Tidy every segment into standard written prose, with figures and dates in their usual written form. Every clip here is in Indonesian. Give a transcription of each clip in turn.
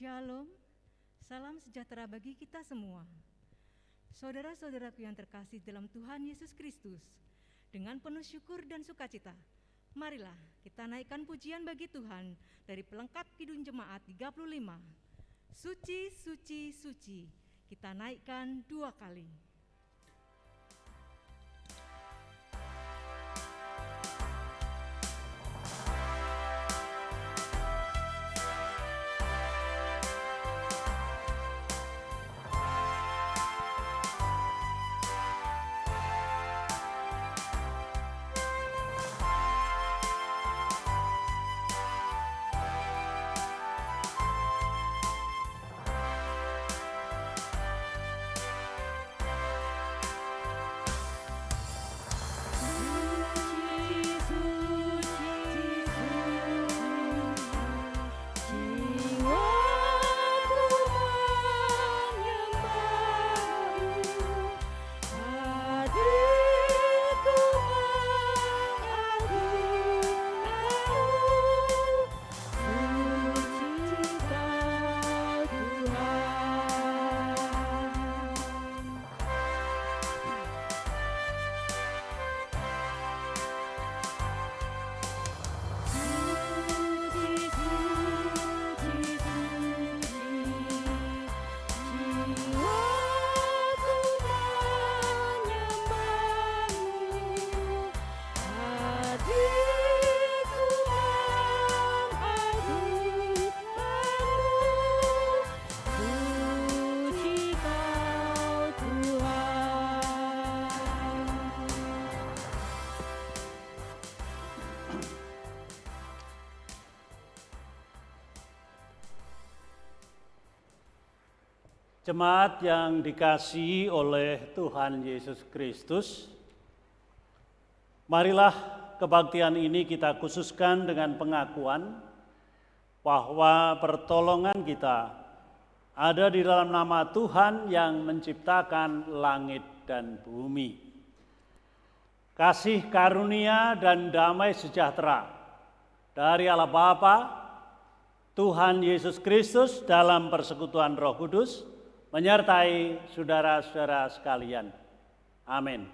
Shalom, salam sejahtera bagi kita semua. Saudara-saudaraku yang terkasih dalam Tuhan Yesus Kristus, dengan penuh syukur dan sukacita, marilah kita naikkan pujian bagi Tuhan dari pelengkap Kidung Jemaat 35. Suci, suci, suci, kita naikkan 2 kali. Jemaat yang dikasihi oleh Tuhan Yesus Kristus, marilah kebaktian ini kita khususkan dengan pengakuan bahwa pertolongan kita ada di dalam nama Tuhan yang menciptakan langit dan bumi. Kasih karunia dan damai sejahtera dari Allah Bapa, Tuhan Yesus Kristus dalam persekutuan Roh Kudus, menyertai saudara-saudara sekalian. Amin.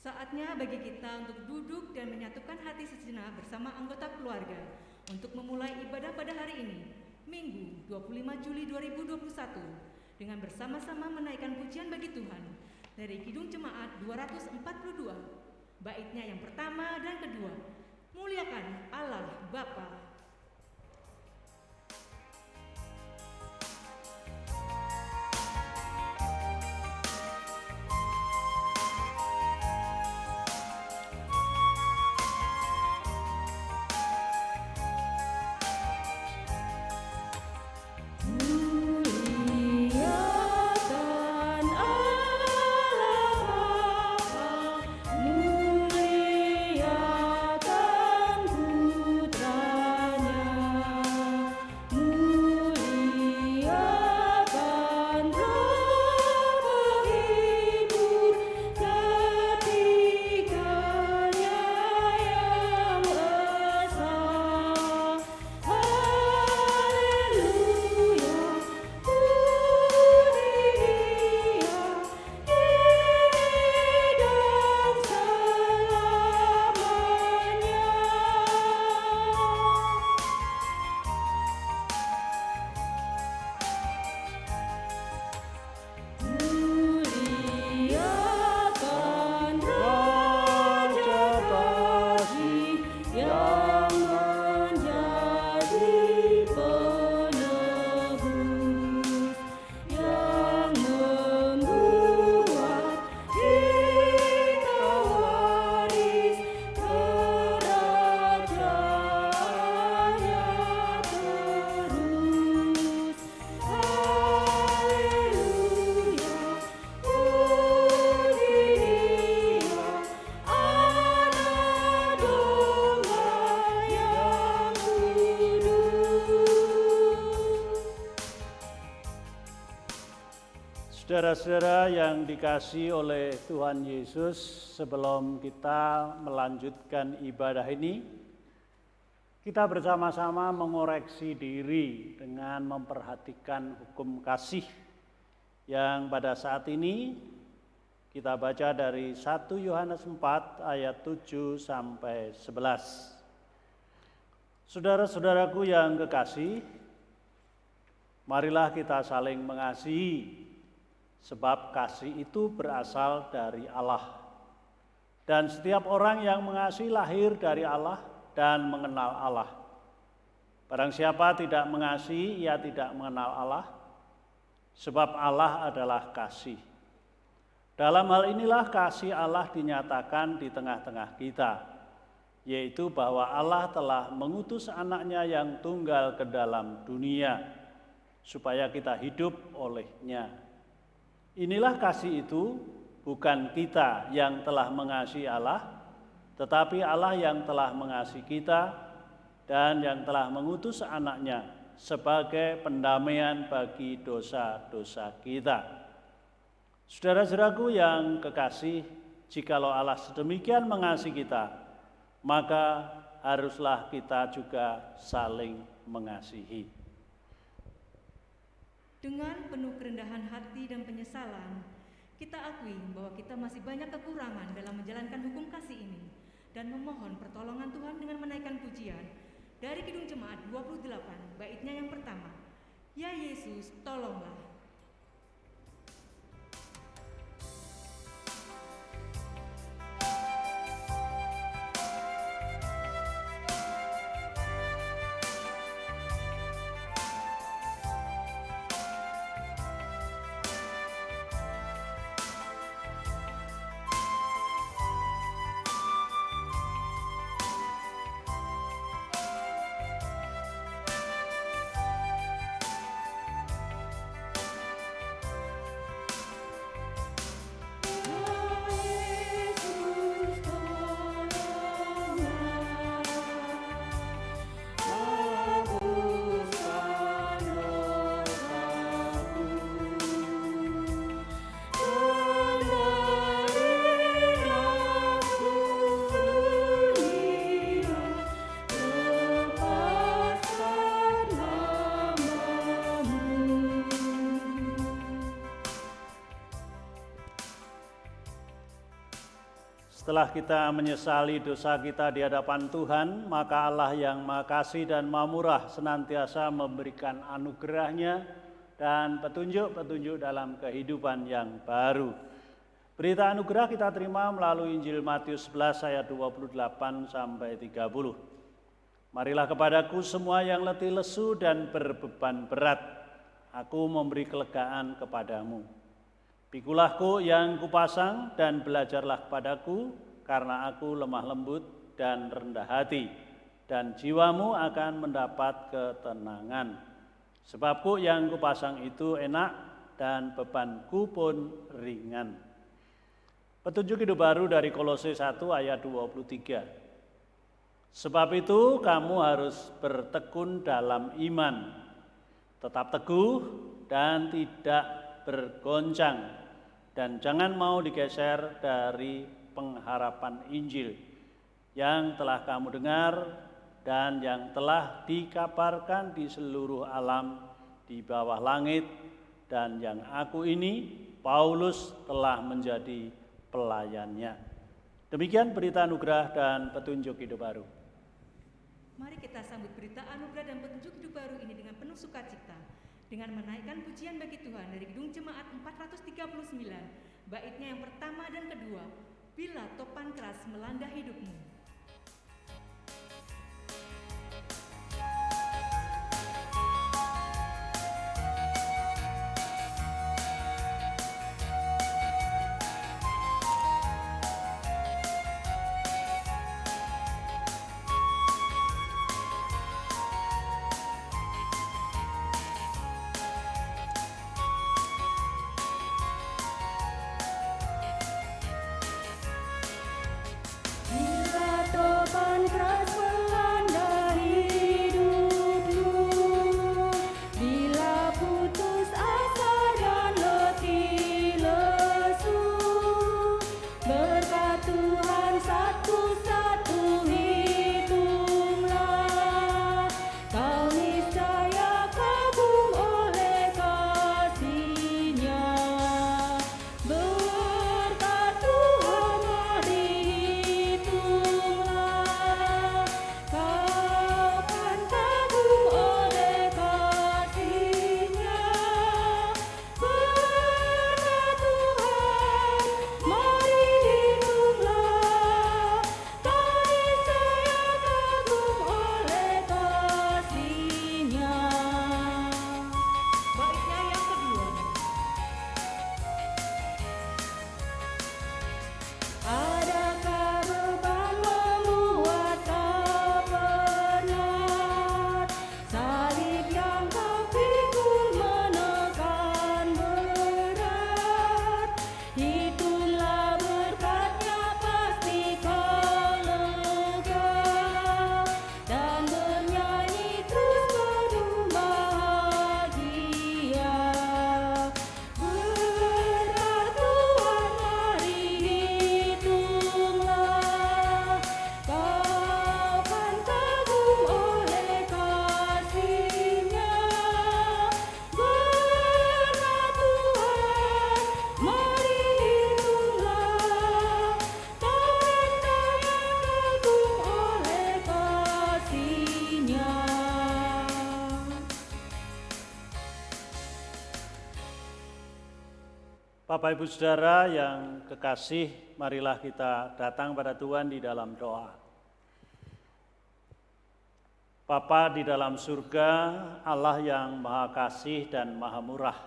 Saatnya bagi kita untuk duduk dan menyatukan hati sejenak bersama anggota keluarga untuk memulai ibadah pada hari ini, Minggu 25 Juli 2021, dengan bersama-sama menaikkan pujian bagi Tuhan dari Kidung Jemaat 242, baitnya yang pertama dan kedua, muliakan Allah Bapa. Muliakan Putra Saudara-saudara yang dikasihi oleh Tuhan Yesus, sebelum kita melanjutkan ibadah ini, kita bersama-sama mengoreksi diri dengan memperhatikan hukum kasih yang pada saat ini kita baca dari 1 Yohanes 4 ayat 7 sampai 11. Saudara-saudaraku yang kekasih, marilah kita saling mengasihi, sebab kasih itu berasal dari Allah. Dan setiap orang yang mengasihi lahir dari Allah dan mengenal Allah. Barang siapa tidak mengasihi, ia tidak mengenal Allah, sebab Allah adalah kasih. Dalam hal inilah kasih Allah dinyatakan di tengah-tengah kita, yaitu bahwa Allah telah mengutus anaknya yang tunggal ke dalam dunia, supaya kita hidup olehnya. Inilah kasih itu, bukan kita yang telah mengasihi Allah, tetapi Allah yang telah mengasihi kita dan yang telah mengutus anaknya sebagai pendamaian bagi dosa-dosa kita. Saudara-saudaraku yang kekasih, jikalau Allah sedemikian mengasihi kita, maka haruslah kita juga saling mengasihi. Dengan penuh kerendahan hati dan penyesalan, kita akui bahwa kita masih banyak kekurangan dalam menjalankan hukum kasih ini dan memohon pertolongan Tuhan dengan menaikkan pujian dari Kidung Jemaat 28, baitnya yang pertama, Ya Yesus, tolonglah. Setelah kita menyesali dosa kita di hadapan Tuhan, maka Allah yang Maha Kasih dan Maha Murah senantiasa memberikan anugerah-Nya dan petunjuk-petunjuk dalam kehidupan yang baru. Berita anugerah kita terima melalui Injil Matius 11 ayat 28 sampai 30. Marilah kepadaku semua yang letih lesu dan berbeban berat, aku memberi kelegaan kepadamu. Pikulah kuk yang kupasang dan belajarlah kepadaku, karena aku lemah lembut dan rendah hati, dan jiwamu akan mendapat ketenangan. Sebab kuk yang kupasang itu enak dan bebanku pun ringan. Petunjuk hidup baru dari Kolose 1 ayat 23. Sebab itu kamu harus bertekun dalam iman, tetap teguh dan tidak bergoncang, dan jangan mau digeser dari pengharapan Injil yang telah kamu dengar dan yang telah dikabarkan di seluruh alam di bawah langit, dan yang aku ini, Paulus, telah menjadi pelayannya. Demikian berita anugerah dan petunjuk hidup baru. Mari kita sambut berita anugerah dan petunjuk hidup baru ini dengan penuh sukacita, dengan menaikkan pujian bagi Tuhan dari Kidung Jemaat 439, baitnya yang pertama dan kedua, Bila topan keras melanda hidupmu. Bila Bapak Ibu Saudara yang kekasih, marilah kita datang pada Tuhan di dalam doa. Bapa di dalam surga, Allah yang Maha Kasih dan Maha Murah,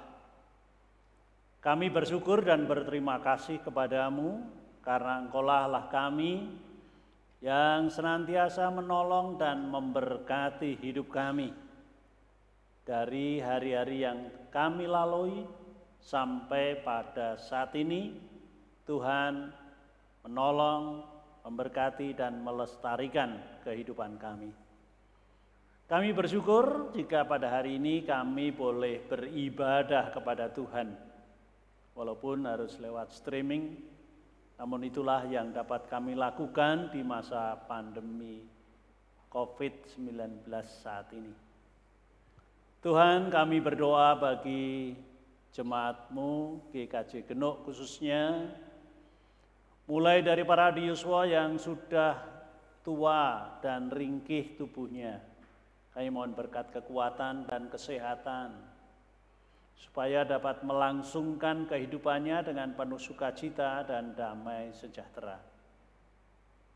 kami bersyukur dan berterima kasih kepadamu karena Engkaulah Allah kami yang senantiasa menolong dan memberkati hidup kami dari hari-hari yang kami lalui sampai pada saat ini. Tuhan menolong, memberkati dan melestarikan kehidupan kami. Kami bersyukur jika pada hari ini kami boleh beribadah kepada Tuhan. Walaupun harus lewat streaming, namun itulah yang dapat kami lakukan di masa pandemi COVID-19 saat ini. Tuhan, kami berdoa bagi jemaat-Mu, GKJ Genuk khususnya, mulai dari para diyuswa yang sudah tua dan ringkih tubuhnya. Kami mohon berkat kekuatan dan kesehatan, supaya dapat melangsungkan kehidupannya dengan penuh sukacita dan damai sejahtera.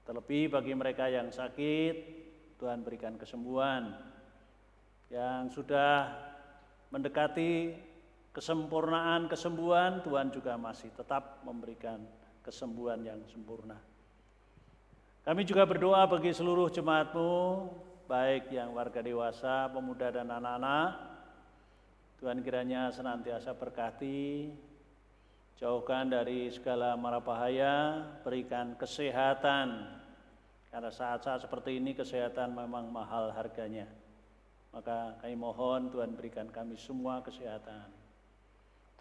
Terlebih bagi mereka yang sakit, Tuhan berikan kesembuhan. Yang sudah mendekati kesempurnaan kesembuhan, Tuhan juga masih tetap memberikan kesembuhan yang sempurna. Kami juga berdoa bagi seluruh jemaat-Mu, baik yang warga dewasa, pemuda dan anak-anak. Tuhan kiranya senantiasa berkati, jauhkan dari segala mara bahaya, berikan kesehatan. Karena saat-saat seperti ini kesehatan memang mahal harganya. Maka kami mohon Tuhan berikan kami semua kesehatan.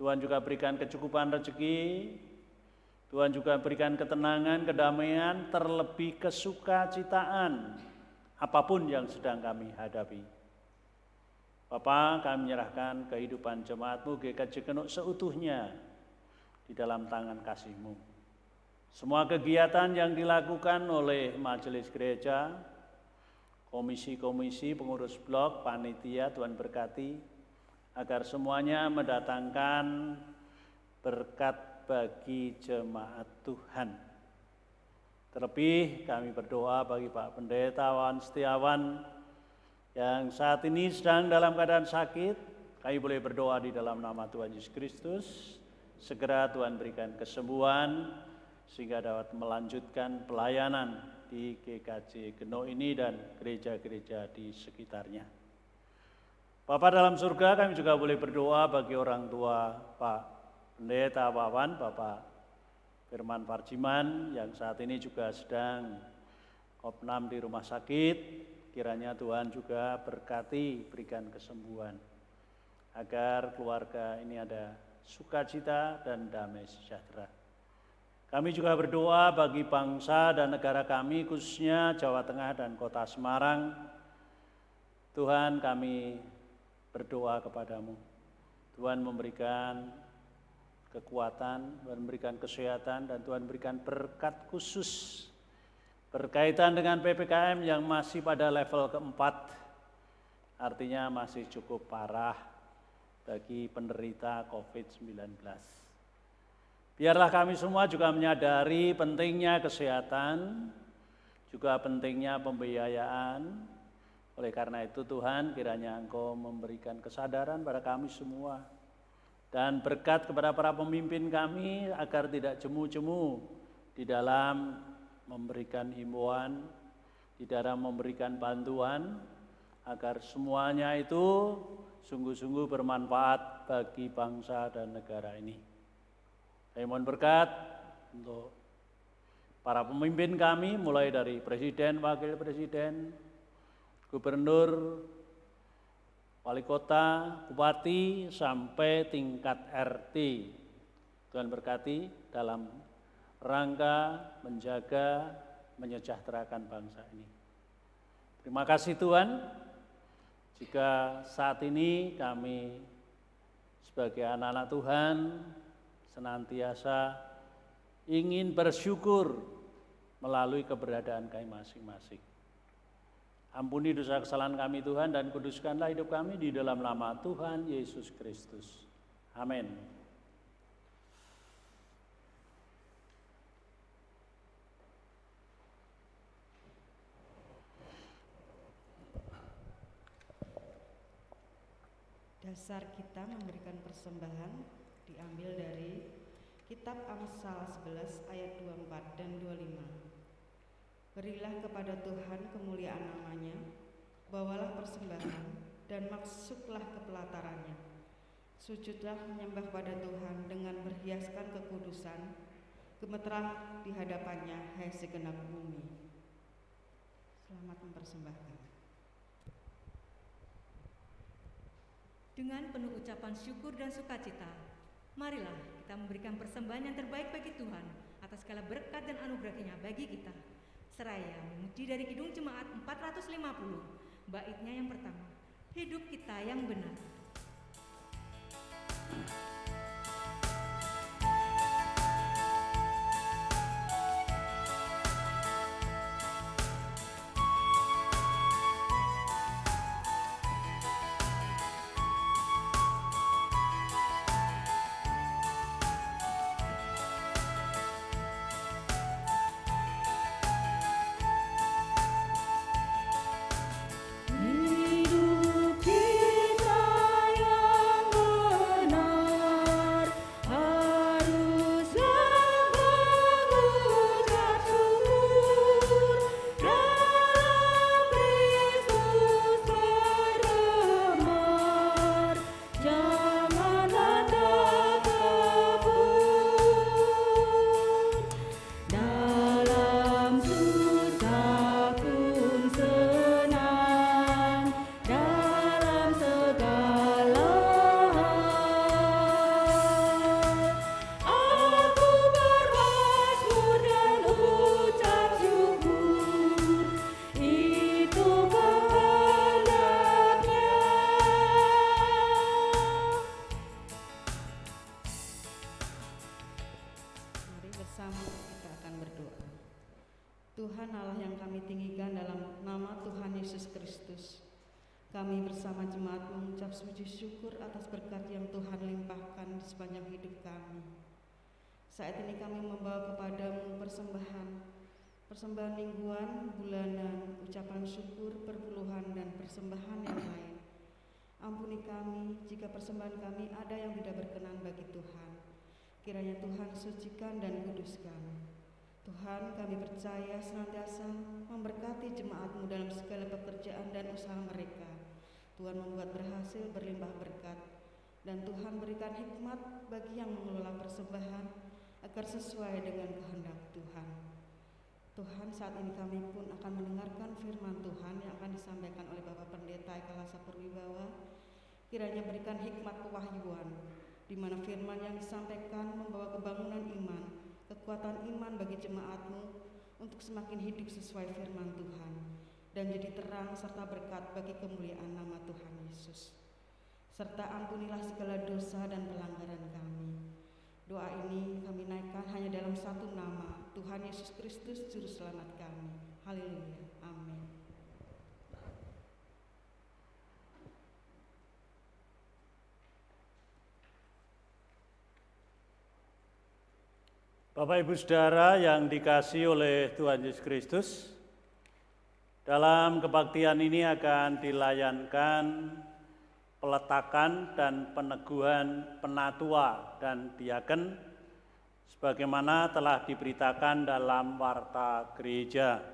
Tuhan juga berikan kecukupan rezeki, Tuhan juga berikan ketenangan, kedamaian, terlebih kesukacitaan apapun yang sedang kami hadapi. Bapa, kami menyerahkan kehidupan jemaat-Mu GKJ Genuk seutuhnya di dalam tangan kasih-Mu. Semua kegiatan yang dilakukan oleh majelis gereja, komisi-komisi, pengurus blok, panitia, Tuhan berkati, agar semuanya mendatangkan berkat bagi jemaat Tuhan. Terlebih kami berdoa bagi Pak Pendeta Wan Setiawan yang saat ini sedang dalam keadaan sakit. Kami boleh berdoa di dalam nama Tuhan Yesus Kristus, segera Tuhan berikan kesembuhan sehingga dapat melanjutkan pelayanan di GKJ Genuk ini dan gereja-gereja di sekitarnya. Bapa dalam surga, kami juga boleh berdoa bagi orang tua Pak Pendeta Wawan, Bapak Firman Parjiman yang saat ini juga sedang opnam di rumah sakit. Kiranya Tuhan juga berkati, berikan kesembuhan agar keluarga ini ada sukacita dan damai sejahtera. Kami juga berdoa bagi bangsa dan negara kami, khususnya Jawa Tengah dan Kota Semarang. Tuhan, kami berdoa kepadamu. Tuhan memberikan kekuatan, Tuhan memberikan kesehatan, dan Tuhan berikan berkat khusus berkaitan dengan PPKM yang masih pada level keempat. Artinya masih cukup parah bagi penderita COVID-19. Biarlah kami semua juga menyadari pentingnya kesehatan, juga pentingnya pembiayaan. Oleh karena itu Tuhan, kiranya Engkau memberikan kesadaran pada kami semua. Dan berkat kepada para pemimpin kami agar tidak jemu-jemu di dalam memberikan himbauan, di dalam memberikan bantuan, agar semuanya itu sungguh-sungguh bermanfaat bagi bangsa dan negara ini. Saya mohon berkat untuk para pemimpin kami, mulai dari Presiden, Wakil Presiden, Gubernur, Wali Kota, Bupati, sampai tingkat RT. Tuhan berkati dalam rangka menjaga, menyejahterakan bangsa ini. Terima kasih Tuhan, jika saat ini kami sebagai anak-anak Tuhan senantiasa ingin bersyukur melalui keberadaan kami masing-masing. Ampuni dosa kesalahan kami Tuhan, dan kuduskanlah hidup kami di dalam nama Tuhan Yesus Kristus. Amin. Dasar kita memberikan persembahan diambil dari Kitab Amsal 11 ayat 24 dan 25. Berilah kepada Tuhan kemuliaan namanya, bawalah persembahan dan masuklah ke pelatarannya. Sujudlah menyembah pada Tuhan dengan berhiaskan kekudusan, gemeterlah di hadapannya hai segenap bumi. Selamat mempersembahkan. Dengan penuh ucapan syukur dan sukacita, marilah kita memberikan persembahan yang terbaik bagi Tuhan atas segala berkat dan anugerah-Nya bagi kita. Seraya memuji dari Kidung Jemaat 450, baitnya yang pertama, hidup kita yang benar. Tuhan Allah yang kami tinggikan dalam nama Tuhan Yesus Kristus, kami bersama jemaat mengucap sujud syukur atas berkat yang Tuhan limpahkan di sepanjang hidup kami. Saat ini kami membawa kepadamu persembahan mingguan, bulanan, ucapan syukur, perpuluhan, dan persembahan yang lain. Ampuni kami jika persembahan kami ada yang tidak berkenan bagi Tuhan. Kiranya Tuhan sucikan dan kuduskan. Tuhan, kami percaya senantiasa memberkati jemaat-Mu dalam segala pekerjaan dan usaha mereka. Tuhan membuat berhasil berlimpah berkat, dan Tuhan berikan hikmat bagi yang mengelola persembahan agar sesuai dengan kehendak Tuhan. Tuhan, saat ini kami pun akan mendengarkan firman Tuhan yang akan disampaikan oleh Bapak Pendeta Eka Lasa Purwibawa. Kiranya berikan hikmat pewahyuan, di mana firman yang disampaikan membawa kebangunan iman, kekuatan iman bagi jemaat-Mu untuk semakin hidup sesuai firman Tuhan dan jadi terang serta berkat bagi kemuliaan nama Tuhan Yesus. Serta ampunilah segala dosa dan pelanggaran kami. Doa ini kami naikkan hanya dalam satu nama, Tuhan Yesus Kristus Juru Selamat kami. Haleluya. Amin. Bapak Ibu Saudara yang dikasihi oleh Tuhan Yesus Kristus, dalam kebaktian ini akan dilayankan peletakan dan peneguhan penatua dan diaken sebagaimana telah diberitakan dalam warta gereja.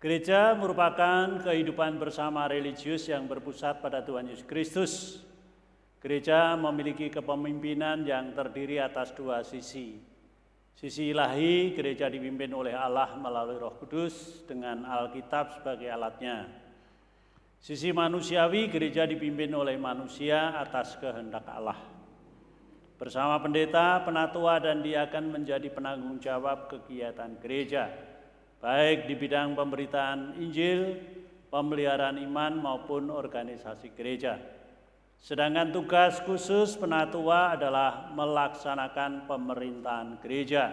Gereja merupakan kehidupan bersama religius yang berpusat pada Tuhan Yesus Kristus. Gereja memiliki kepemimpinan yang terdiri atas dua sisi. Sisi ilahi, gereja dipimpin oleh Allah melalui Roh Kudus dengan Alkitab sebagai alatnya. Sisi manusiawi, gereja dipimpin oleh manusia atas kehendak Allah. Bersama pendeta, penatua, dan diaken menjadi penanggung jawab kegiatan gereja, baik di bidang pemberitaan Injil, pemeliharaan iman, maupun organisasi gereja. Sedangkan tugas khusus penatua adalah melaksanakan pemerintahan gereja,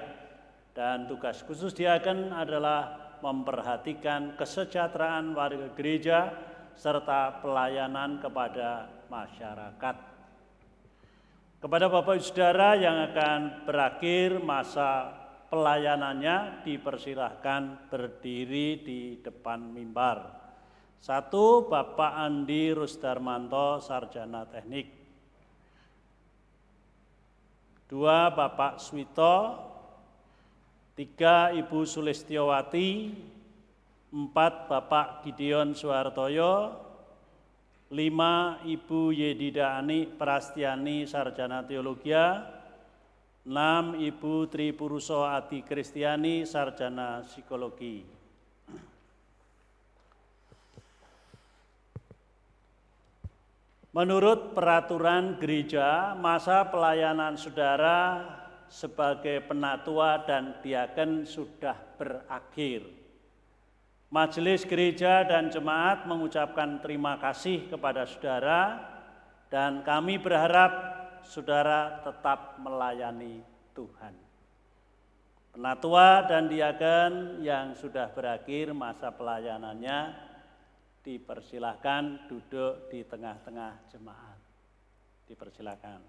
dan tugas khusus diaken adalah memperhatikan kesejahteraan warga gereja serta pelayanan kepada masyarakat. Kepada Bapak Ibu Saudara yang akan berakhir masa pelayanannya, dipersilahkan berdiri di depan mimbar. 1. Bapak Andi Rusdarmanto, Sarjana Teknik. 2. Bapak Swito. 3. Ibu Sulistiowati. 4. Bapak Gideon Suhartoyo. 5. Ibu Yedida Ani Prastiani, Sarjana Teologia. 6. Ibu Tri Puruso Adi Kristiani, Sarjana Psikologi. Menurut peraturan gereja, masa pelayanan saudara sebagai penatua dan diaken sudah berakhir. Majelis gereja dan jemaat mengucapkan terima kasih kepada saudara dan kami berharap saudara tetap melayani Tuhan. Penatua dan diaken yang sudah berakhir masa pelayanannya dipersilahkan duduk di tengah-tengah jemaat. Dipersilahkan.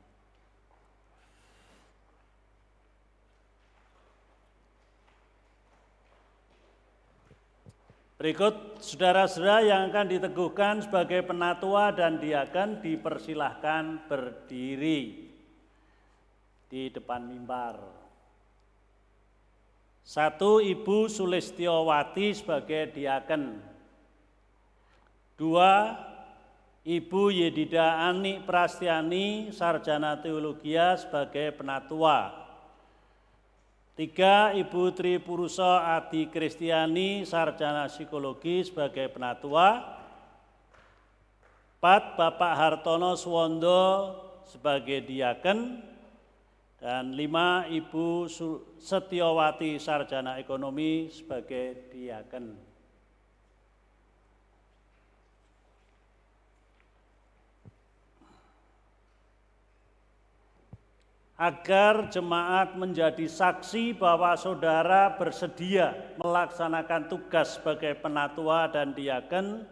Berikut saudara-saudara yang akan diteguhkan sebagai penatua dan diaken dipersilahkan berdiri di depan mimbar. 1. Ibu Sulistiowati sebagai diaken. 2. Ibu Yedida Ani Prastiani, Sarjana Teologia sebagai penatua. 3. Ibu Tri Puruso Adi Kristiani, Sarjana Psikologi sebagai penatua. 4. Bapak Hartono Suwondo sebagai diaken. Dan 5. Ibu Setiowati Sarjana Ekonomi sebagai diaken. Agar jemaat menjadi saksi bahwa saudara bersedia melaksanakan tugas sebagai penatua dan diaken,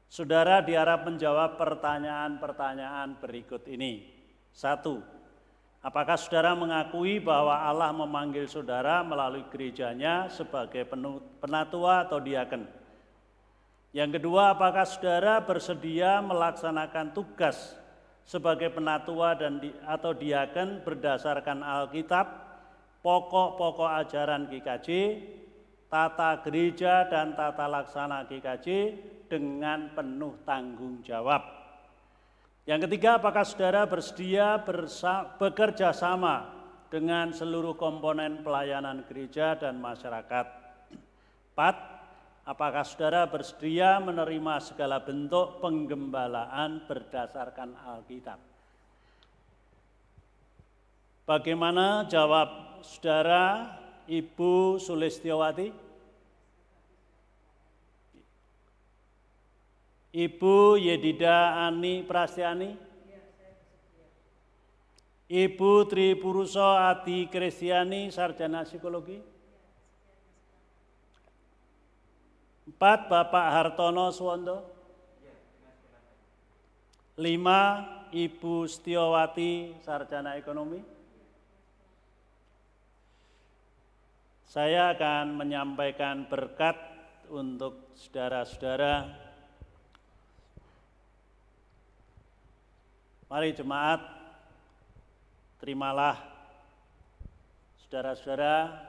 saudara diharap menjawab pertanyaan-pertanyaan berikut ini. 1. Apakah saudara mengakui bahwa Allah memanggil saudara melalui gerejanya sebagai penatua atau diaken? Yang kedua, apakah saudara bersedia melaksanakan tugas sebagai penatua atau diaken berdasarkan Alkitab, pokok-pokok ajaran GKJ, tata gereja dan tata laksana GKJ dengan penuh tanggung jawab. Yang ketiga, apakah saudara bersedia bekerja sama dengan seluruh komponen pelayanan gereja dan masyarakat? 4. Apakah saudara bersedia menerima segala bentuk penggembalaan berdasarkan Alkitab? Bagaimana jawab saudara Ibu Sulistiowati? Ibu Yedida Ani Prastiani? Ibu Tri Puruso Adi Kristiani, Sarjana Psikologi? 4. Bapak Hartono Suwondo. 5. Ibu Setiowati, Sarjana Ekonomi. Saya akan menyampaikan berkat untuk saudara-saudara. Mari jemaat, terimalah saudara-saudara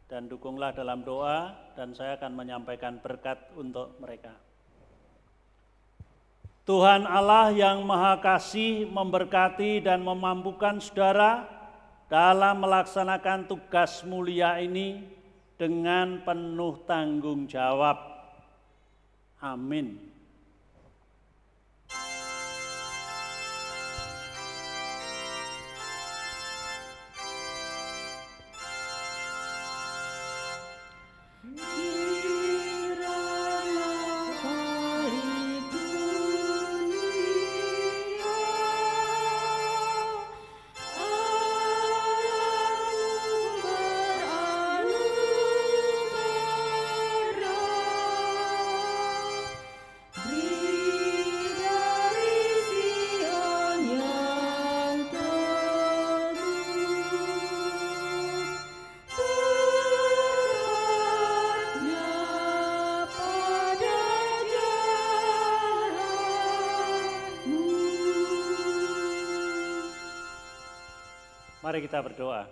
dan dukunglah dalam doa, dan saya akan menyampaikan berkat untuk mereka. Tuhan Allah yang Maha Kasih memberkati dan memampukan saudara dalam melaksanakan tugas mulia ini dengan penuh tanggung jawab. Amin. Mari kita berdoa.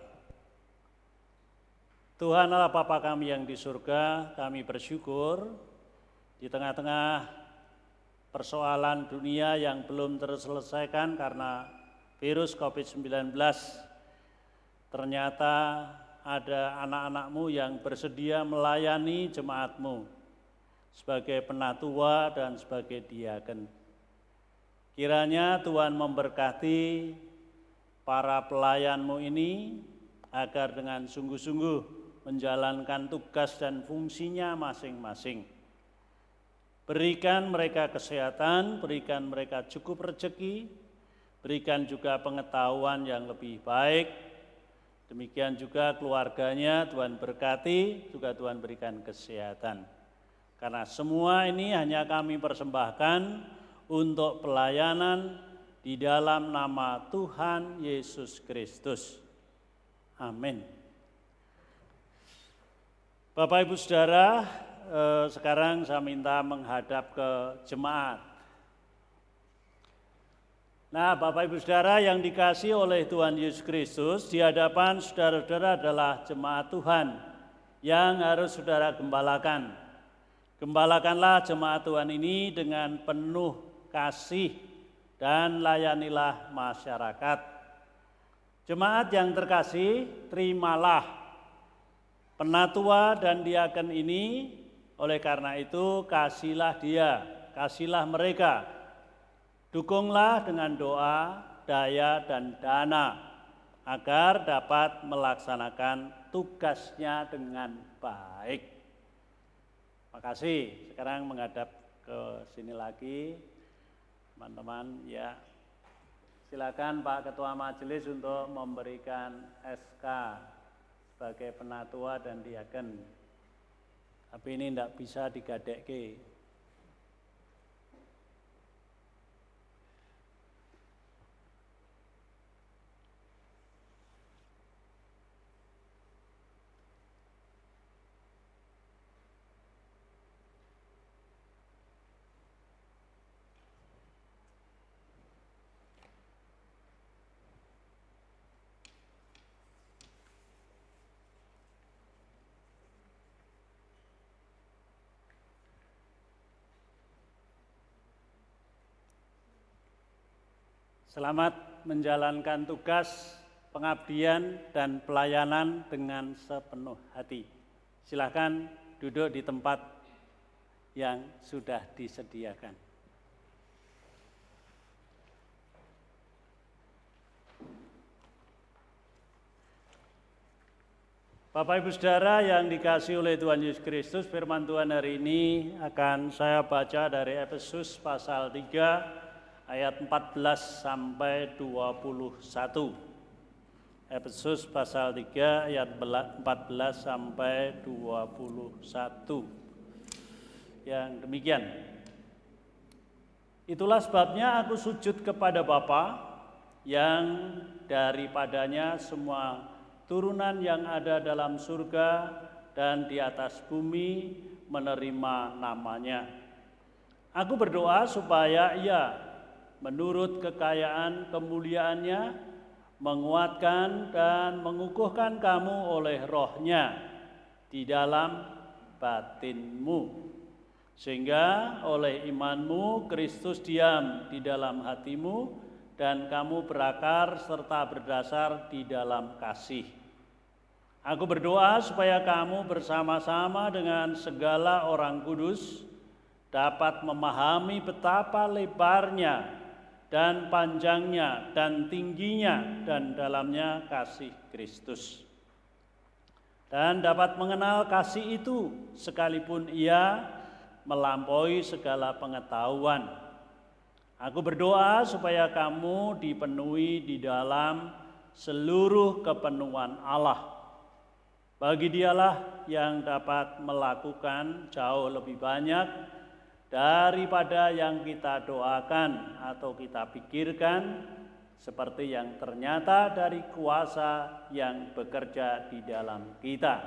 Tuhan Allah Bapa kami yang di surga, kami bersyukur di tengah-tengah persoalan dunia yang belum terselesaikan karena virus COVID-19. Ternyata ada anak-anak-Mu yang bersedia melayani jemaat-Mu sebagai penatua dan sebagai diaken. Kiranya Tuhan memberkati para pelayan-Mu ini agar dengan sungguh-sungguh menjalankan tugas dan fungsinya masing-masing. Berikan mereka kesehatan, berikan mereka cukup rezeki, berikan juga pengetahuan yang lebih baik. Demikian juga keluarganya Tuhan berkati, juga Tuhan berikan kesehatan. Karena semua ini hanya kami persembahkan untuk pelayanan di dalam nama Tuhan Yesus Kristus. Amin. Bapak Ibu Saudara, sekarang saya minta menghadap ke jemaat. Nah, Bapak Ibu Saudara yang dikasihi oleh Tuhan Yesus Kristus, di hadapan saudara-saudara adalah jemaat Tuhan yang harus saudara gembalakan. Gembalakanlah jemaat Tuhan ini dengan penuh kasih dan layanilah masyarakat. Jemaat yang terkasih, terimalah penatua dan diaken ini, oleh karena itu kasihlah dia, kasihlah mereka. Dukunglah dengan doa, daya dan dana agar dapat melaksanakan tugasnya dengan baik. Makasih. Sekarang menghadap ke sini lagi. Teman-teman, ya, silakan Pak Ketua Majelis untuk memberikan SK sebagai penatua dan diaken. Tapi ini tidak bisa digadekke. Selamat menjalankan tugas pengabdian dan pelayanan dengan sepenuh hati. Silakan duduk di tempat yang sudah disediakan. Bapak Ibu Saudara yang dikasihi oleh Tuhan Yesus Kristus, firman Tuhan hari ini akan saya baca dari Efesus pasal 3 ayat 14 sampai 21. Efesus pasal 3 ayat 14 sampai 21. Yang demikian. Itulah sebabnya aku sujud kepada Bapa yang daripadanya semua turunan yang ada dalam surga dan di atas bumi menerima namanya. Aku berdoa supaya Ia menurut kekayaan kemuliaannya, menguatkan dan mengukuhkan kamu oleh roh-Nya di dalam batinmu. Sehingga oleh imanmu Kristus diam di dalam hatimu dan kamu berakar serta berdasar di dalam kasih. Aku berdoa supaya kamu bersama-sama dengan segala orang kudus dapat memahami betapa lebarnya dan panjangnya dan tingginya dan dalamnya kasih Kristus. Dan dapat mengenal kasih itu sekalipun ia melampaui segala pengetahuan. Aku berdoa supaya kamu dipenuhi di dalam seluruh kepenuhan Allah. Bagi Dialah yang dapat melakukan jauh lebih banyak daripada yang kita doakan atau kita pikirkan, seperti yang ternyata dari kuasa yang bekerja di dalam kita.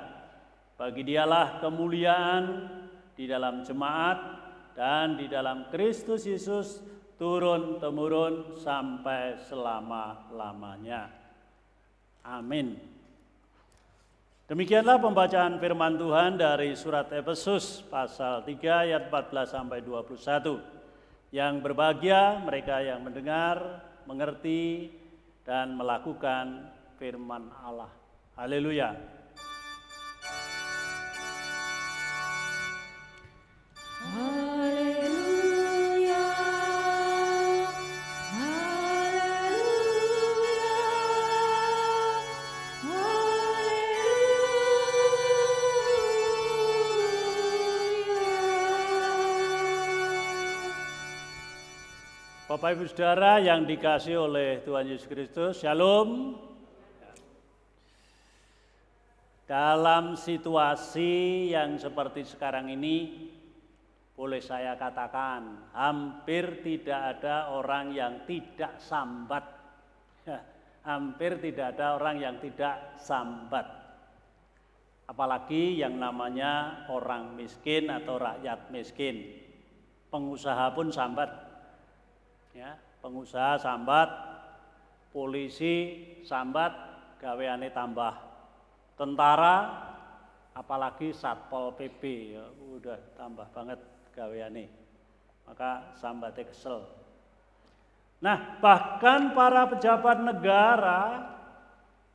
Bagi Dialah kemuliaan di dalam jemaat dan di dalam Kristus Yesus turun-temurun sampai selama-lamanya. Amin. Demikianlah pembacaan firman Tuhan dari surat Efesus pasal 3 ayat 14 sampai 21. Yang berbahagia mereka yang mendengar, mengerti, dan melakukan firman Allah. Haleluya. Haleluya, haleluya, haleluya. Bapak Ibu Saudara yang dikasihi oleh Tuhan Yesus Kristus, Shalom. Dalam situasi yang seperti sekarang ini, boleh saya katakan, hampir tidak ada orang yang tidak sambat. Hampir tidak ada orang yang tidak sambat. Apalagi yang namanya orang miskin atau rakyat miskin. Pengusaha pun sambat. Ya, pengusaha sambat, polisi sambat, gaweane tambah. Tentara, apalagi Satpol PP, ya, udah tambah banget gaweane. Maka sambatnya kesel. Nah, bahkan para pejabat negara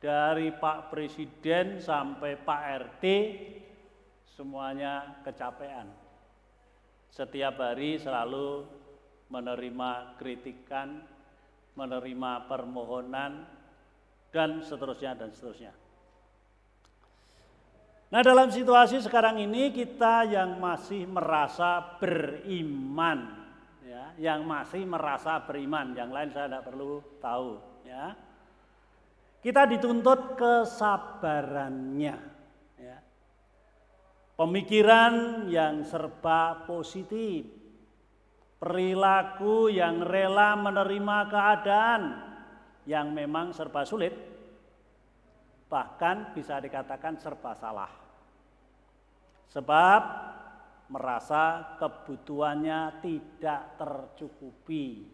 dari Pak Presiden sampai Pak RT semuanya kecapean. Setiap hari selalu menerima kritikan, menerima permohonan, dan seterusnya dan seterusnya. Nah, dalam situasi sekarang ini kita yang masih merasa beriman, ya, yang masih merasa beriman, yang lain saya tidak perlu tahu, ya. Kita dituntut kesabarannya, ya. Pemikiran yang serba positif, perilaku yang rela menerima keadaan yang memang serba sulit, bahkan bisa dikatakan serba salah. Sebab merasa kebutuhannya tidak tercukupi,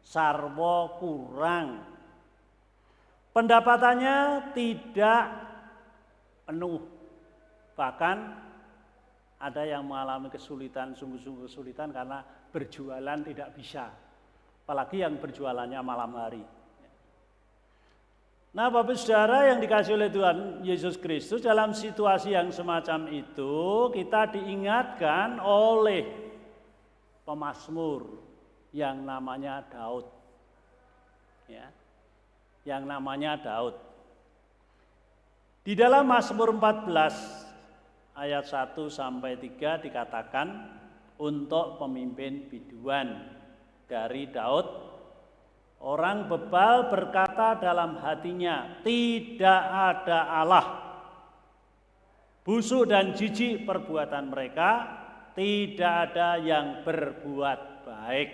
sarwa kurang, pendapatannya tidak penuh, bahkan ada yang mengalami kesulitan, sungguh-sungguh kesulitan karena berjualan tidak bisa, apalagi yang berjualannya malam hari. Nah, Bapak Saudara yang dikasihi oleh Tuhan Yesus Kristus, dalam situasi yang semacam itu kita diingatkan oleh pemazmur yang namanya Daud. Ya. Yang namanya Daud. Di dalam Mazmur 14 ayat 1 sampai 3 dikatakan untuk pemimpin biduan dari Daud. Orang bebal berkata dalam hatinya, tidak ada Allah. Busuk dan jijik perbuatan mereka, tidak ada yang berbuat baik.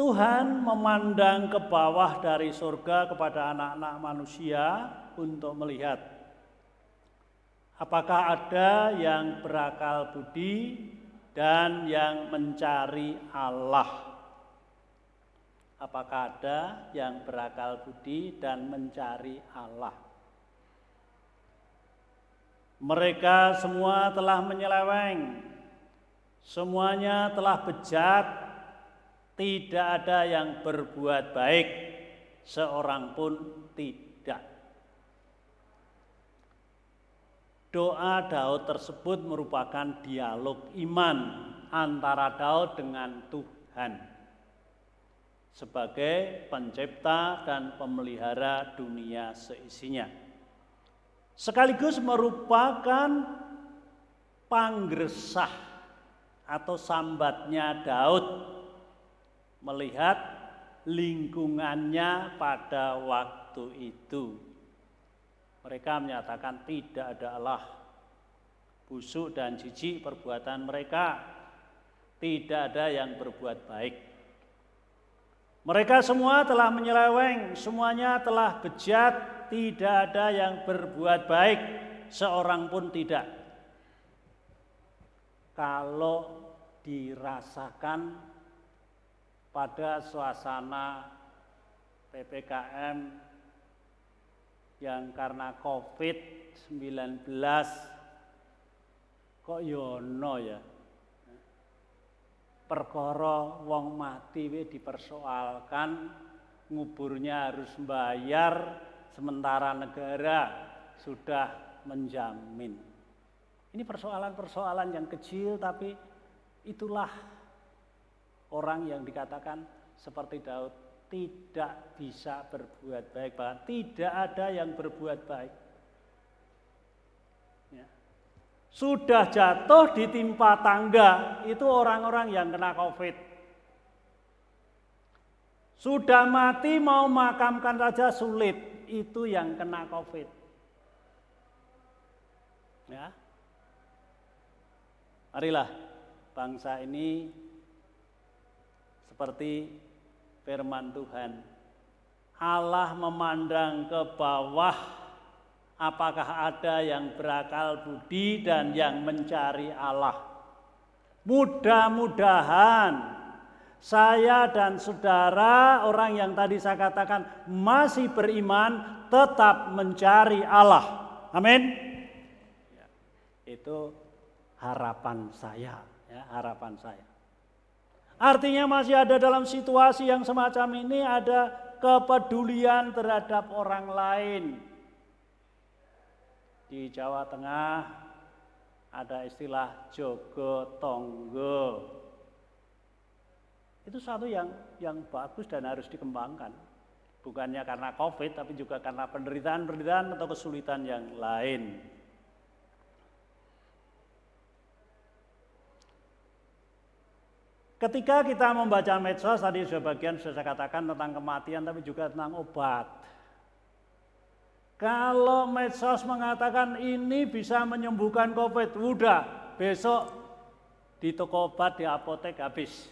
Tuhan memandang ke bawah dari surga kepada anak-anak manusia untuk melihat apakah ada yang berakal budi dan yang mencari Allah. Apakah ada yang berakal budi dan mencari Allah? Mereka semua telah menyeleweng, semuanya telah bejat, tidak ada yang berbuat baik, seorang pun tidak. Doa Daud tersebut merupakan dialog iman antara Daud dengan Tuhan sebagai pencipta dan pemelihara dunia seisinya. Sekaligus merupakan pangresah atau sambatnya Daud melihat lingkungannya pada waktu itu. Mereka menyatakan tidak ada Allah. Busuk dan jijik perbuatan mereka, tidak ada yang berbuat baik. Mereka semua telah menyeleweng, semuanya telah bejat, tidak ada yang berbuat baik, seorang pun tidak. Kalau dirasakan pada suasana PPKM yang karena COVID-19 kok yono ya. Perkara wong mati dipersoalkan, nguburnya harus bayar sementara negara sudah menjamin. Ini persoalan-persoalan yang kecil, tapi itulah orang yang dikatakan seperti Daud tidak bisa berbuat baik, bahkan tidak ada yang berbuat baik. Ya. Sudah jatuh ditimpa tangga, itu orang-orang yang kena COVID. Sudah mati mau makamkan saja sulit, itu yang kena COVID. Ya. Marilah bangsa ini seperti firman Tuhan. Allah memandang ke bawah, apakah ada yang berakal budi dan yang mencari Allah. Mudah-mudahan saya dan saudara, orang yang tadi saya katakan masih beriman, tetap mencari Allah. Amin. Itu harapan saya, ya, harapan saya. Artinya masih ada dalam situasi yang semacam ini, ada kepedulian terhadap orang lain. Di Jawa Tengah ada istilah jogo tonggo. Itu satu yang bagus dan harus dikembangkan. Bukannya karena COVID, tapi juga karena penderitaan atau kesulitan yang lain. Ketika kita membaca medsos, tadi sebagian sudah saya katakan tentang kematian, tapi juga tentang obat. Kalau medsos mengatakan ini bisa menyembuhkan COVID, udah besok di toko obat, di apotek habis.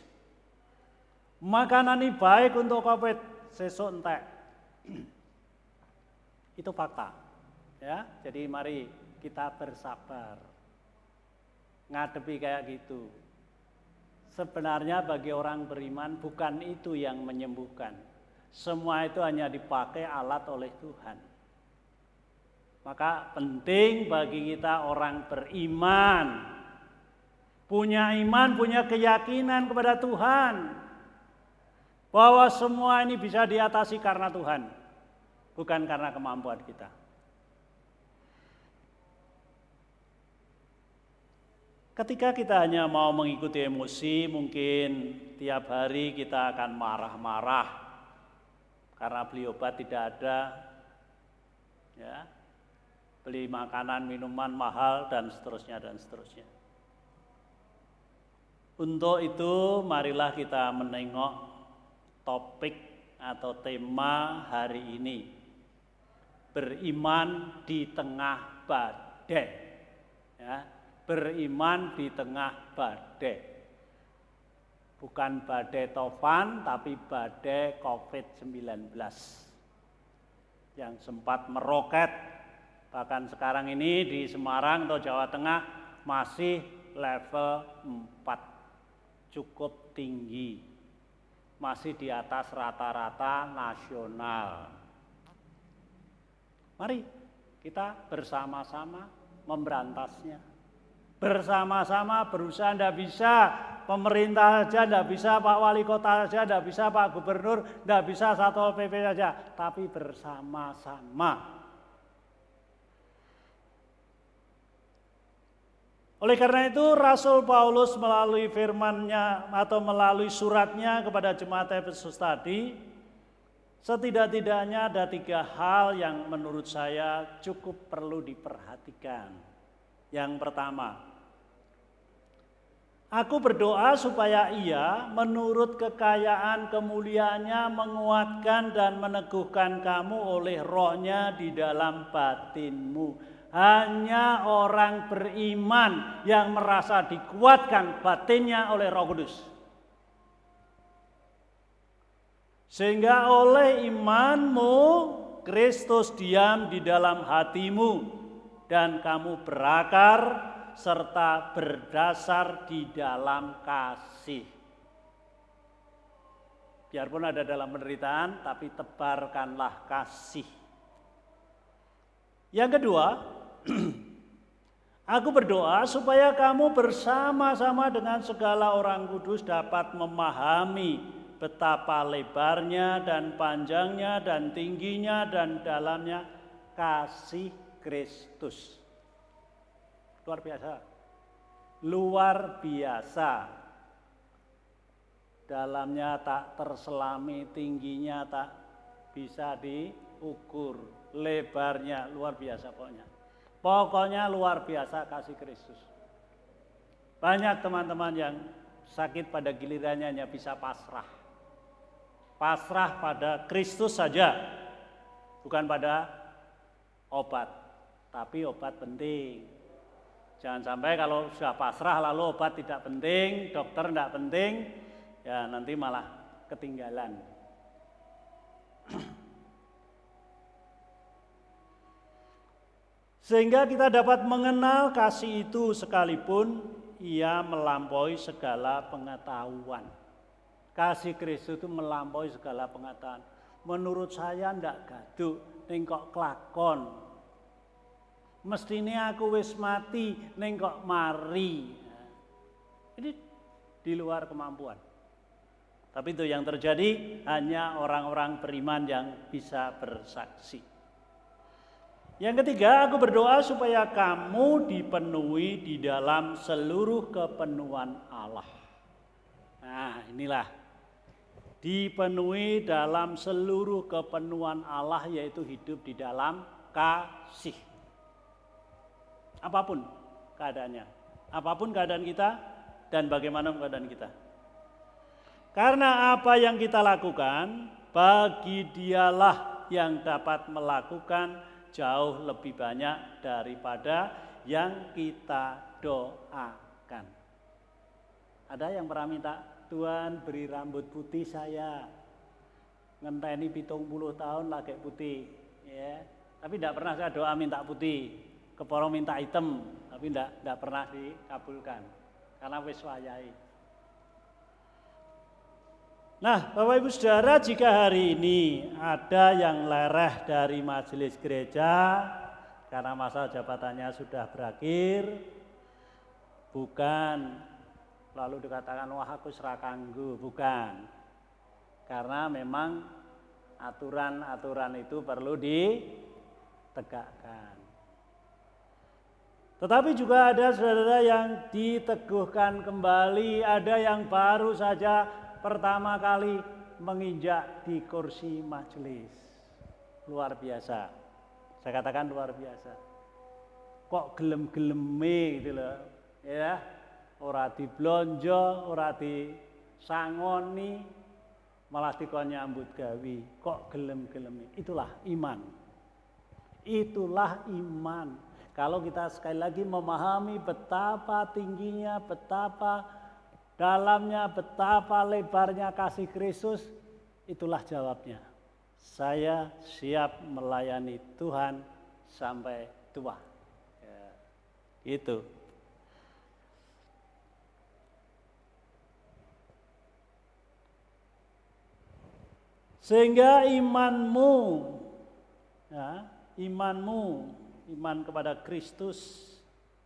Makanan ini baik untuk COVID, sesuk entek. Itu fakta. Ya, jadi mari kita bersabar. Ngadepi kayak gitu. Sebenarnya bagi orang beriman bukan itu yang menyembuhkan. Semua itu hanya dipakai alat oleh Tuhan. Maka penting bagi kita orang beriman, punya iman, punya keyakinan kepada Tuhan, bahwa semua ini bisa diatasi karena Tuhan, bukan karena kemampuan kita. Ketika kita hanya mau mengikuti emosi, mungkin tiap hari kita akan marah-marah karena beli obat tidak ada, ya, beli makanan, minuman mahal dan seterusnya dan seterusnya. Untuk itu marilah kita menengok topik atau tema hari ini, beriman di tengah badai. Ya. Beriman di tengah badai. Bukan badai Topan, tapi badai COVID-19 yang sempat meroket. Bahkan sekarang ini di Semarang atau Jawa Tengah masih level 4, cukup tinggi, masih di atas rata-rata nasional. Mari kita bersama-sama memberantasnya. Bersama-sama berusaha, tidak bisa pemerintah saja, tidak bisa Pak Wali Kota saja, tidak bisa Pak Gubernur, tidak bisa Satpol PP saja, tapi bersama-sama. Oleh karena itu Rasul Paulus melalui firman-Nya atau melalui suratnya kepada jemaat Efesus tadi, setidak-tidaknya ada 3 hal yang menurut saya cukup perlu diperhatikan. Yang pertama, aku berdoa supaya Ia menurut kekayaan kemuliaannya menguatkan dan meneguhkan kamu oleh Roh-Nya di dalam batinmu. Hanya orang beriman yang merasa dikuatkan batinnya oleh Roh Kudus. Sehingga oleh imanmu Kristus diam di dalam hatimu dan kamu berakar serta berdasar di dalam kasih. Biarpun ada dalam penderitaan, tapi tebarkanlah kasih. Yang kedua, aku berdoa supaya kamu bersama-sama dengan segala orang kudus dapat memahami betapa lebarnya dan panjangnya dan tingginya dan dalamnya kasih Kristus. Luar biasa. Luar biasa. Dalamnya tak terselami, tingginya tak bisa diukur. Lebarnya luar biasa pokoknya. Pokoknya luar biasa kasih Kristus. Banyak teman-teman yang sakit pada gilirannya hanya bisa pasrah. Pasrah pada Kristus saja. Bukan pada obat. Tapi obat penting. Jangan sampai kalau sudah pasrah lalu obat tidak penting, dokter tidak penting, ya nanti malah ketinggalan. Sehingga kita dapat mengenal kasih itu sekalipun ia melampaui segala pengetahuan. Kasih Kristus itu melampaui segala pengetahuan. Menurut saya ndak gaduh, ning kok kelakon. Mestine aku wis mati, ning kok mari. Ini di luar kemampuan. Tapi itu yang terjadi hanya orang-orang beriman yang bisa bersaksi. Yang ketiga, aku berdoa supaya kamu dipenuhi di dalam seluruh kepenuhan Allah. Nah, inilah. Dipenuhi dalam seluruh kepenuhan Allah, yaitu hidup di dalam kasih. Apapun keadaannya. Apapun keadaan kita dan bagaimana keadaan kita. Karena apa yang kita lakukan, bagi Dialah yang dapat melakukan jauh lebih banyak daripada yang kita doakan. Ada yang pernah minta, Tuhan beri rambut putih saya, ngenteni 70 tahun lagi putih, ya. Tapi tidak pernah saya doa minta putih, keporo minta hitam, tapi tidak pernah dikabulkan, karena wis wayahe. Nah, Bapak Ibu Saudara, jika hari ini ada yang lereh dari majelis gereja karena masa jabatannya sudah berakhir, bukan lalu dikatakan wah aku serakanggu, bukan. Karena memang aturan-aturan itu perlu ditegakkan. Tetapi juga ada saudara yang diteguhkan kembali, ada yang baru saja pertama kali menginjak di kursi majelis. Luar biasa. Saya katakan luar biasa. Kok gelem-geleme gitu loh, ya. Ora diblonjo, ora disangoni, malah dikon nyambut gawe. Kok gelem-geleme? Itulah iman. Itulah iman. Kalau kita sekali lagi memahami betapa tingginya, betapa dalamnya, betapa lebarnya kasih Kristus, itulah jawabnya. Saya siap melayani Tuhan sampai tua. Ya, itu. Sehingga imanmu, ya, iman kepada Kristus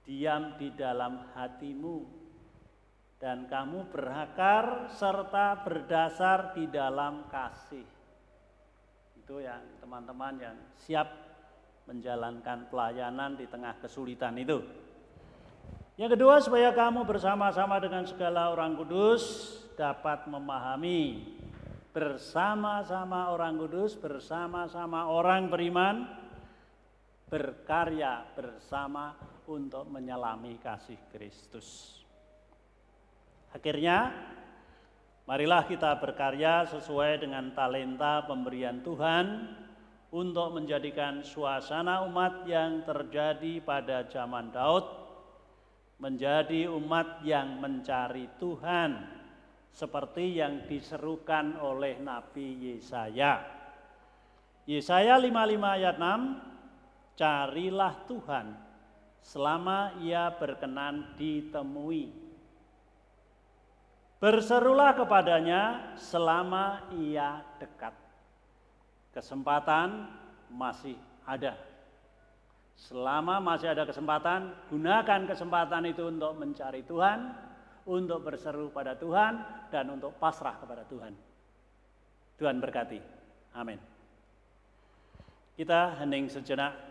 diam di dalam hatimu. Dan kamu berakar serta berdasar di dalam kasih. Itu yang teman-teman yang siap menjalankan pelayanan di tengah kesulitan itu. Yang kedua, supaya kamu bersama-sama dengan segala orang kudus dapat memahami. Bersama-sama orang kudus, bersama-sama orang beriman, berkarya bersama untuk menyelami kasih Kristus. Akhirnya, marilah kita berkarya sesuai dengan talenta pemberian Tuhan untuk menjadikan suasana umat yang terjadi pada zaman Daud menjadi umat yang mencari Tuhan seperti yang diserukan oleh Nabi Yesaya. Yesaya 55 ayat 6, carilah Tuhan selama ia berkenan ditemui. Berserulah kepadanya selama ia dekat. Kesempatan masih ada. Selama masih ada kesempatan, gunakan kesempatan itu untuk mencari Tuhan, untuk berseru pada Tuhan, dan untuk pasrah kepada Tuhan. Tuhan berkati. Amin. Kita hening sejenak.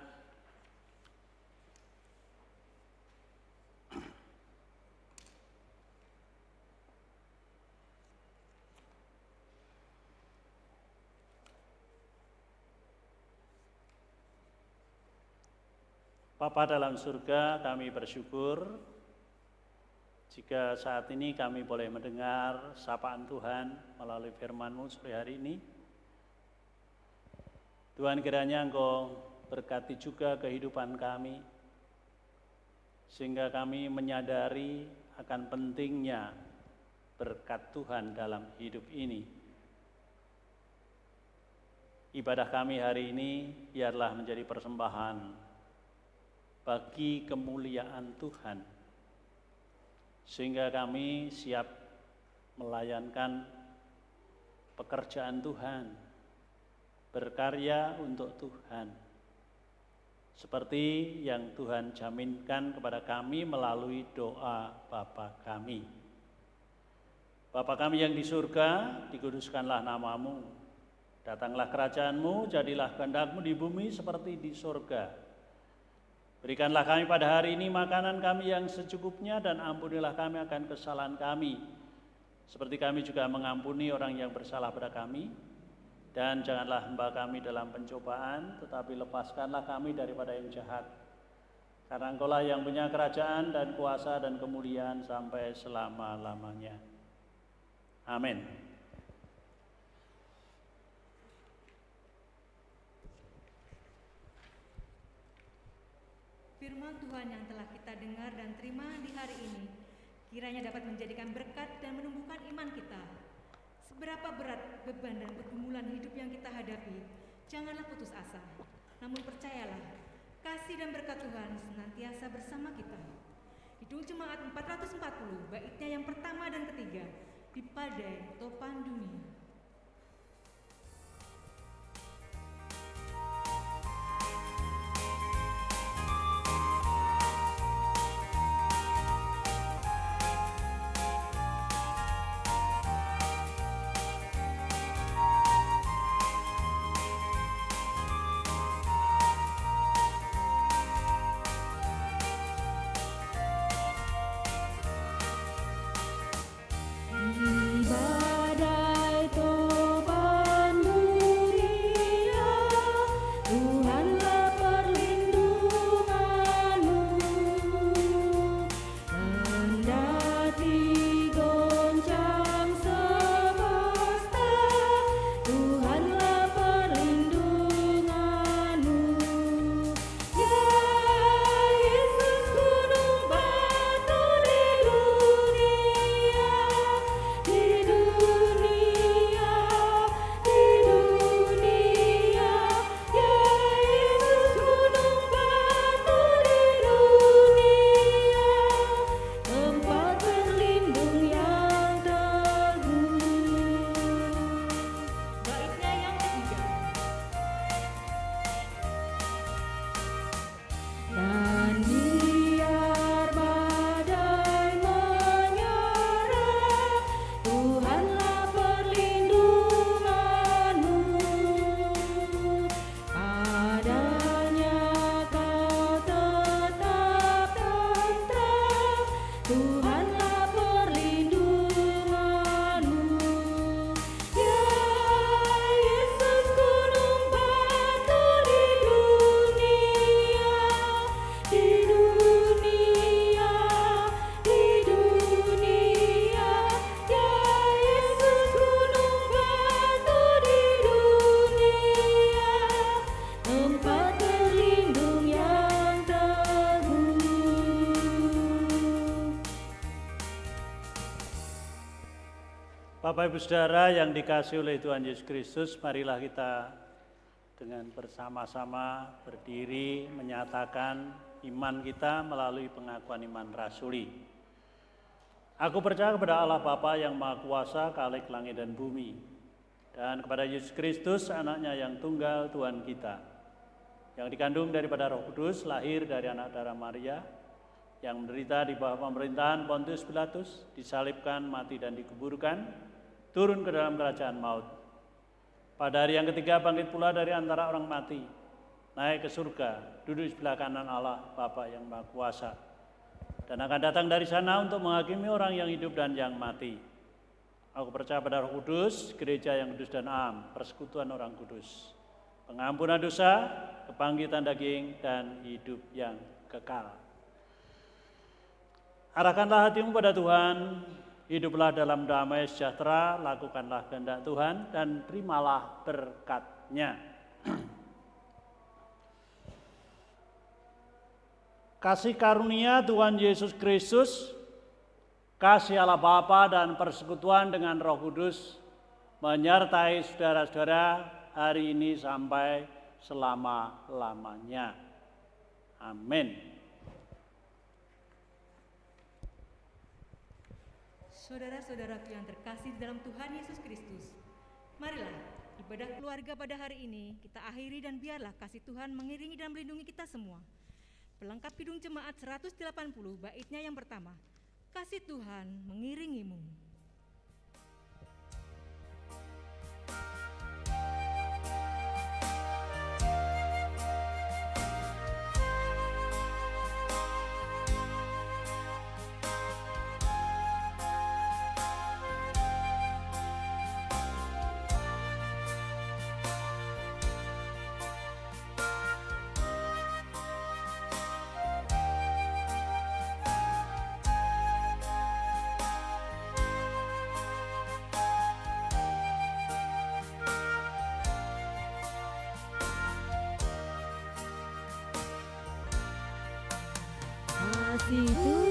Bapa dalam surga, kami bersyukur jika saat ini kami boleh mendengar sapaan Tuhan melalui firman-Mu sore hari ini. Tuhan, kiranya Engkau berkati juga kehidupan kami, sehingga kami menyadari akan pentingnya berkat Tuhan dalam hidup ini. Ibadah kami hari ini biarlah menjadi persembahan bagi kemuliaan Tuhan, sehingga kami siap melayankan pekerjaan Tuhan, berkarya untuk Tuhan, seperti yang Tuhan jaminkan kepada kami melalui doa Bapa kami. Bapa kami yang di surga, dikuduskanlah nama-Mu, datanglah kerajaan-Mu, jadilah kehendak-Mu di bumi seperti di surga. Berikanlah kami pada hari ini makanan kami yang secukupnya, dan ampunilah kami akan kesalahan kami, seperti kami juga mengampuni orang yang bersalah pada kami. Dan janganlah membawa kami dalam pencobaan, tetapi lepaskanlah kami daripada yang jahat. Karena Engkau-lah yang punya kerajaan dan kuasa dan kemuliaan sampai selama-lamanya. Amin. Firman Tuhan yang telah kita dengar dan terima di hari ini, kiranya dapat menjadikan berkat dan menumbuhkan iman kita. Seberapa berat beban dan pergumulan hidup yang kita hadapi, janganlah putus asa. Namun percayalah, kasih dan berkat Tuhan senantiasa bersama kita. Kidung Jemaat 440, baitnya yang pertama dan ketiga, di Padai Topan Dunia. Bapak Ibu Saudara yang dikasihi oleh Tuhan Yesus Kristus, marilah kita dengan bersama-sama berdiri menyatakan iman kita melalui pengakuan iman rasuli. Aku percaya kepada Allah Bapa yang Maha Kuasa, Khalik langit dan bumi, dan kepada Yesus Kristus, anaknya yang tunggal Tuhan kita, yang dikandung daripada Roh Kudus, lahir dari anak darah Maria, yang menderita di bawah pemerintahan Pontius Pilatus, disalibkan, mati dan dikuburkan, turun ke dalam kerajaan maut. Pada hari yang ketiga bangkit pula dari antara orang mati, naik ke surga, duduk di sebelah kanan Allah Bapa yang Maha Kuasa, dan akan datang dari sana untuk menghakimi orang yang hidup dan yang mati. Aku percaya pada Roh Kudus, gereja yang kudus dan am, persekutuan orang kudus, pengampunan dosa, kebangkitan daging, dan hidup yang kekal. Arahkanlah hatimu pada Tuhan, hiduplah dalam damai sejahtera, lakukanlah kehendak Tuhan, dan terimalah berkat-Nya. Kasih karunia Tuhan Yesus Kristus, kasih Allah Bapa dan persekutuan dengan Roh Kudus menyertai saudara-saudara hari ini sampai selama-lamanya. Amin. Saudara-saudaraku yang terkasih dalam Tuhan Yesus Kristus, marilah ibadah keluarga pada hari ini kita akhiri dan biarlah kasih Tuhan mengiringi dan melindungi kita semua. Pelengkap Kidung Jemaat 180 baitnya yang pertama, kasih Tuhan mengiringimu. Kasih Tuhan